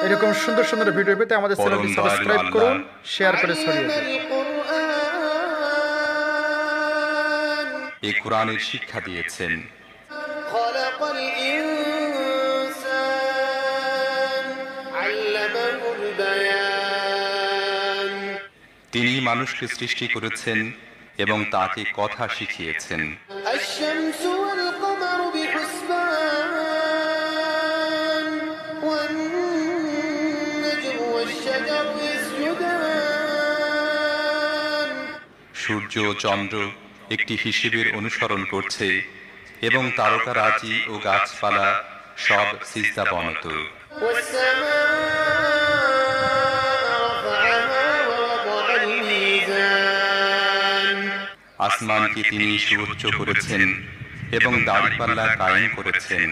এরকম সুন্দর সুন্দর ভিডিও পেতে আমাদের চ্যানেলটি সাবস্ক্রাইব করুন, শেয়ার করে ছড়িয়ে দিন। এই কোরআনের শিক্ষা দিয়েছেন। তিনি মানুষকে সৃষ্টি করেছেন এবং তাকে কথা শিখিয়েছেন। সূর্য ও চন্দ্র একটি হিসেবের অনুসরণ করছে এবং তারকারাজি ও গাছপালা সব সিজদাবনত। আসমানকে তিনি সুউচ্চ করেছেন এবং দাঁড়িপাল্লা কায়েম করেছেন।